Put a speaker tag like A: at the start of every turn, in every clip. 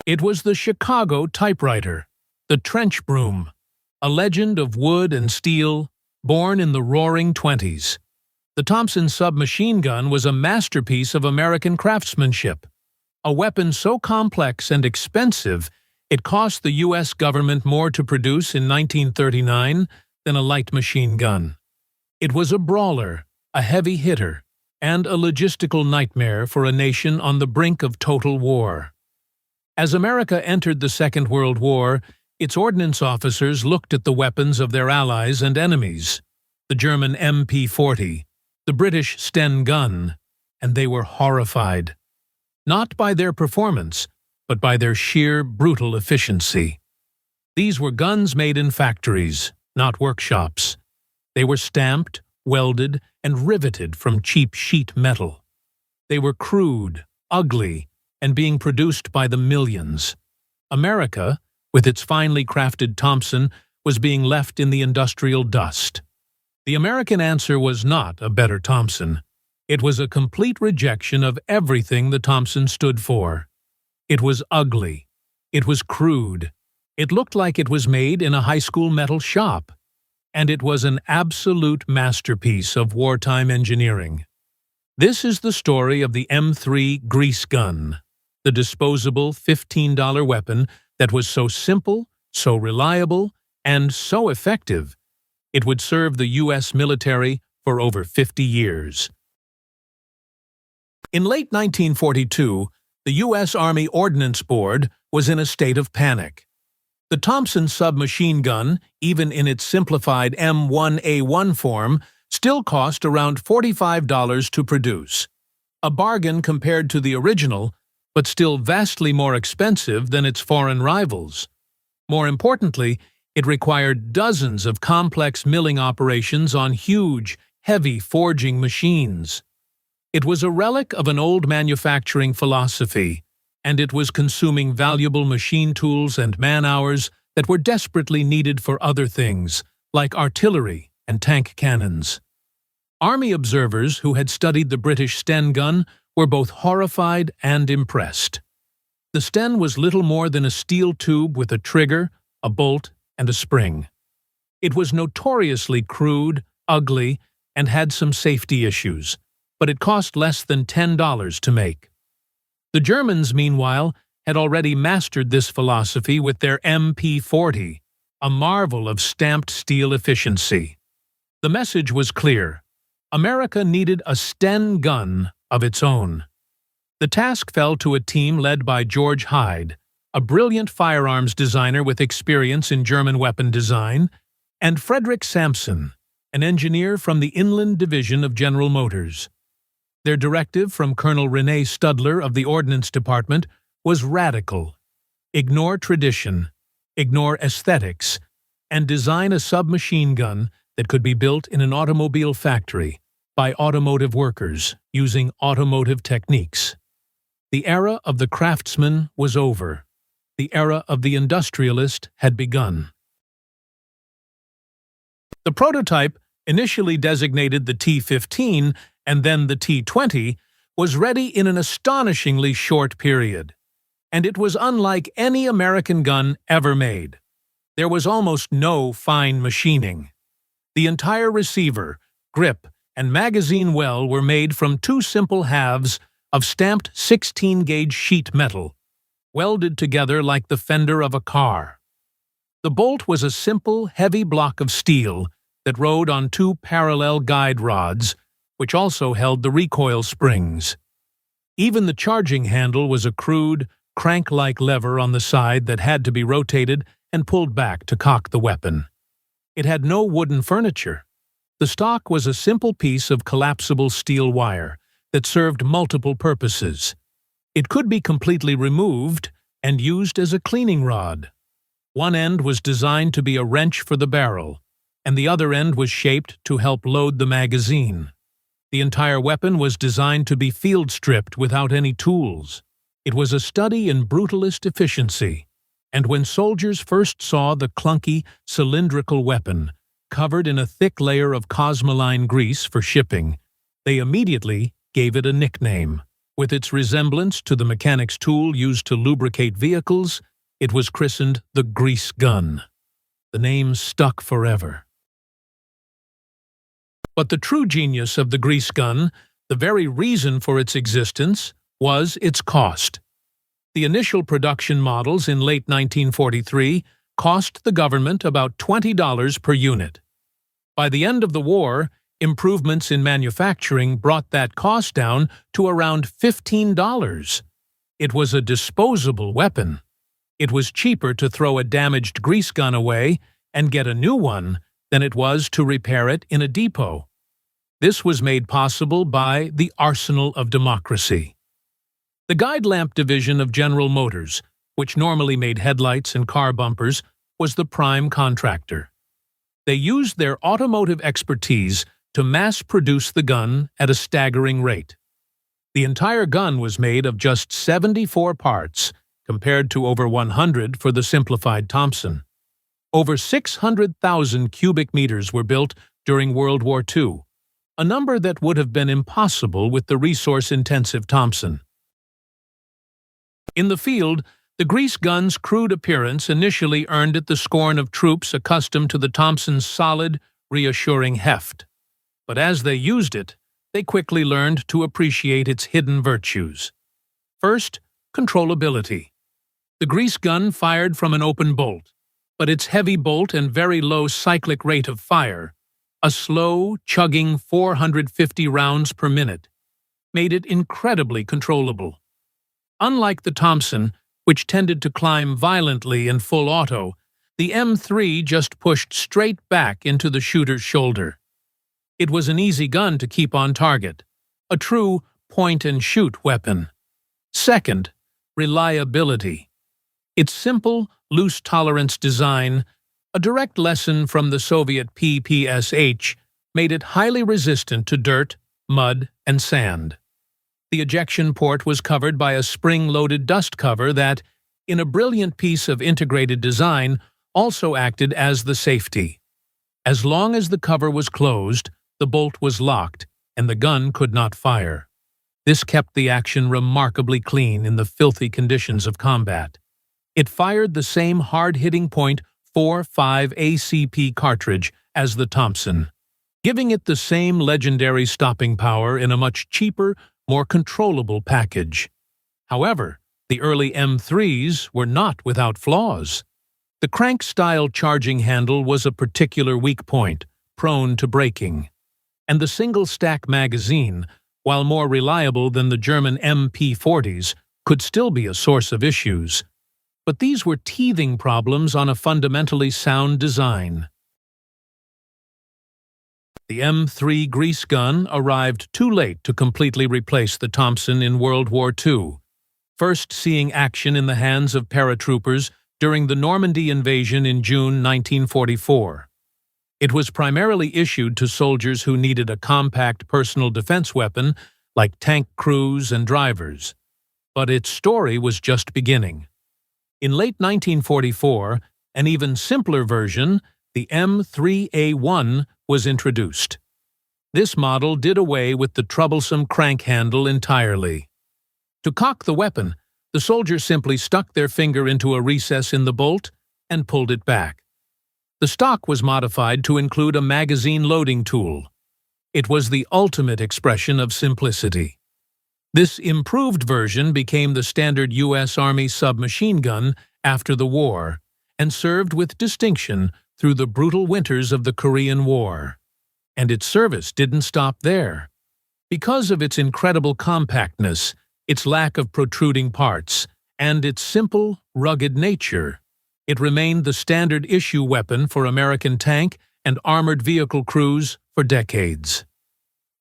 A: It was the Chicago typewriter, the trench broom, a legend of wood and steel, born in the roaring 20s. The Thompson submachine gun was a masterpiece of American craftsmanship, a weapon so complex and expensive it cost the U.S. government more to produce in 1939 than a light machine gun. It was a brawler, a heavy hitter, and a logistical nightmare for a nation on the brink of total war. As America entered the Second World War, its ordnance officers looked at the weapons of their allies and enemies, the German MP-40, the British Sten gun, and they were horrified. Not by their performance, but by their sheer brutal efficiency. These were guns made in factories, not workshops. They were stamped, welded, and riveted from cheap sheet metal. They were crude, ugly, and being produced by the millions. America, with its finely crafted Thompson, was being left in the industrial dust. The American answer was not a better Thompson. It was a complete rejection of everything the Thompson stood for. It was ugly. It was crude. It looked like it was made in a high school metal shop. And it was an absolute masterpiece of wartime engineering. This is the story of the M3 grease gun, the disposable $15 weapon that was so simple, so reliable, and so effective, it would serve the U.S. military for over 50 years. In late 1942, the U.S. Army Ordnance Board was in a state of panic. The Thompson submachine gun, even in its simplified M1A1 form, still cost around $45 to produce. A bargain compared to the original, but still vastly more expensive than its foreign rivals. More importantly, it required dozens of complex milling operations on huge, heavy forging machines. It was a relic of an old manufacturing philosophy, and it was consuming valuable machine tools and man-hours that were desperately needed for other things, like artillery and tank cannons. Army observers who had studied the British Sten gun were both horrified and impressed. The Sten was little more than a steel tube with a trigger, a bolt, and a spring. It was notoriously crude, ugly, and had some safety issues, but it cost less than $10 to make. The Germans, meanwhile, had already mastered this philosophy with their MP-40, a marvel of stamped steel efficiency. The message was clear. America needed a Sten gun of its own. The task fell to a team led by George Hyde, a brilliant firearms designer with experience in German weapon design, and Frederick Sampson, an engineer from the Inland Division of General Motors. Their directive from Colonel René Studler of the Ordnance Department was radical. Ignore tradition, ignore aesthetics, and design a submachine gun that could be built in an automobile factory by automotive workers using automotive techniques. The era of the craftsman was over. The era of the industrialist had begun. The prototype, initially designated the T-15 and then the T-20, was ready in an astonishingly short period. And it was unlike any American gun ever made. There was almost no fine machining. The entire receiver, grip, and magazine well were made from two simple halves of stamped 16-gauge sheet metal, welded together like the fender of a car. The bolt was a simple, heavy block of steel that rode on two parallel guide rods, which also held the recoil springs. Even the charging handle was a crude, crank-like lever on the side that had to be rotated and pulled back to cock the weapon. It had no wooden furniture. The stock was a simple piece of collapsible steel wire that served multiple purposes. It could be completely removed and used as a cleaning rod. One end was designed to be a wrench for the barrel, and the other end was shaped to help load the magazine. The entire weapon was designed to be field-stripped without any tools. It was a study in brutalist efficiency, and when soldiers first saw the clunky, cylindrical weapon, covered in a thick layer of cosmoline grease for shipping, they immediately gave it a nickname, With its resemblance to the mechanic's tool used to lubricate vehicles, it was christened the grease gun. The name stuck forever. But the true genius of the grease gun, the very reason for its existence, was its cost. The initial production models in late 1943 cost the government about $20 per unit. By the end of the war, improvements in manufacturing brought that cost down to around $15. It was a disposable weapon. It was cheaper to throw a damaged grease gun away and get a new one than it was to repair it in a depot. This was made possible by the arsenal of democracy. The guide lamp division of General Motors, which normally made headlights and car bumpers, was the prime contractor. They used their automotive expertise to mass-produce the gun at a staggering rate. The entire gun was made of just 74 parts, compared to over 100 for the simplified Thompson. Over 600,000 cubic meters were built during World War II, a number that would have been impossible with the resource-intensive Thompson. In the field, the grease gun's crude appearance initially earned it the scorn of troops accustomed to the Thompson's solid, reassuring heft. But as they used it, they quickly learned to appreciate its hidden virtues. First, controllability. The grease gun fired from an open bolt, but its heavy bolt and very low cyclic rate of fire, a slow, chugging 450 rounds per minute, made it incredibly controllable. Unlike the Thompson, which tended to climb violently in full auto, the M3 just pushed straight back into the shooter's shoulder. It was an easy gun to keep on target, a true point-and-shoot weapon. Second, reliability. Its simple, loose-tolerance design, a direct lesson from the Soviet PPSH, made it highly resistant to dirt, mud, and sand. The ejection port was covered by a spring-loaded dust cover that, in a brilliant piece of integrated design, also acted as the safety. As long as the cover was closed, the bolt was locked, and the gun could not fire. This kept the action remarkably clean in the filthy conditions of combat. It fired the same hard-hitting .45 ACP cartridge as the Thompson, giving it the same legendary stopping power in a much cheaper, more controllable package. However, the early M3s were not without flaws. The crank-style charging handle was a particular weak point, prone to breaking. And the single-stack magazine, while more reliable than the German MP40s, could still be a source of issues. But these were teething problems on a fundamentally sound design. The M3 grease gun arrived too late to completely replace the Thompson in World War II, first seeing action in the hands of paratroopers during the Normandy invasion in June 1944. It was primarily issued to soldiers who needed a compact personal defense weapon like tank crews and drivers. But its story was just beginning. In late 1944, an even simpler version, the M3A1, was introduced. This model did away with the troublesome crank handle entirely. To cock the weapon, the soldier simply stuck their finger into a recess in the bolt and pulled it back. The stock was modified to include a magazine loading tool. It was the ultimate expression of simplicity. This improved version became the standard U.S. Army submachine gun after the war and served with distinction through the brutal winters of the Korean War. And its service didn't stop there. Because of its incredible compactness, its lack of protruding parts, and its simple, rugged nature, it remained the standard issue weapon for American tank and armored vehicle crews for decades.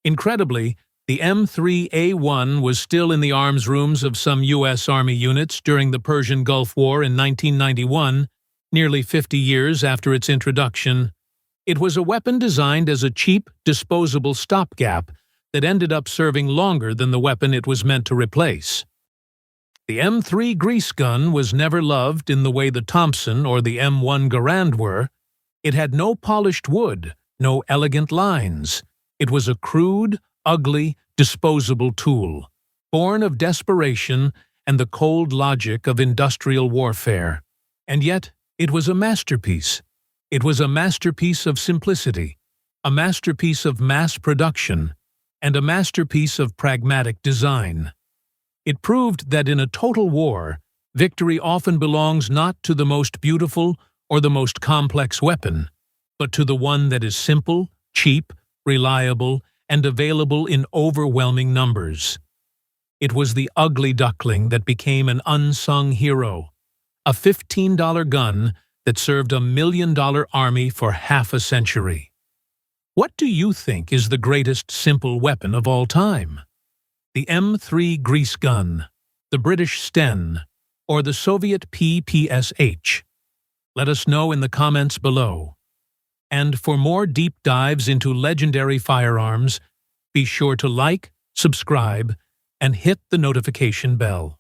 A: Incredibly, the M3A1 was still in the arms rooms of some U.S. Army units during the Persian Gulf War in 1991, nearly 50 years after its introduction. It was a weapon designed as a cheap, disposable stopgap that ended up serving longer than the weapon it was meant to replace. The M3 grease gun was never loved in the way the Thompson or the M1 Garand were. It had no polished wood, no elegant lines. It was a crude, ugly, disposable tool, born of desperation and the cold logic of industrial warfare. And yet, it was a masterpiece. It was a masterpiece of simplicity, a masterpiece of mass production, and a masterpiece of pragmatic design. It proved that in a total war, victory often belongs not to the most beautiful or the most complex weapon, but to the one that is simple, cheap, reliable, and available in overwhelming numbers. It was the ugly duckling that became an unsung hero, a $15 gun that served a $1 million army for half a century. What do you think is the greatest simple weapon of all time? The M3 grease gun, the British Sten, or the Soviet PPSH? Let us know in the comments below. And for more deep dives into legendary firearms, be sure to like, subscribe, and hit the notification bell.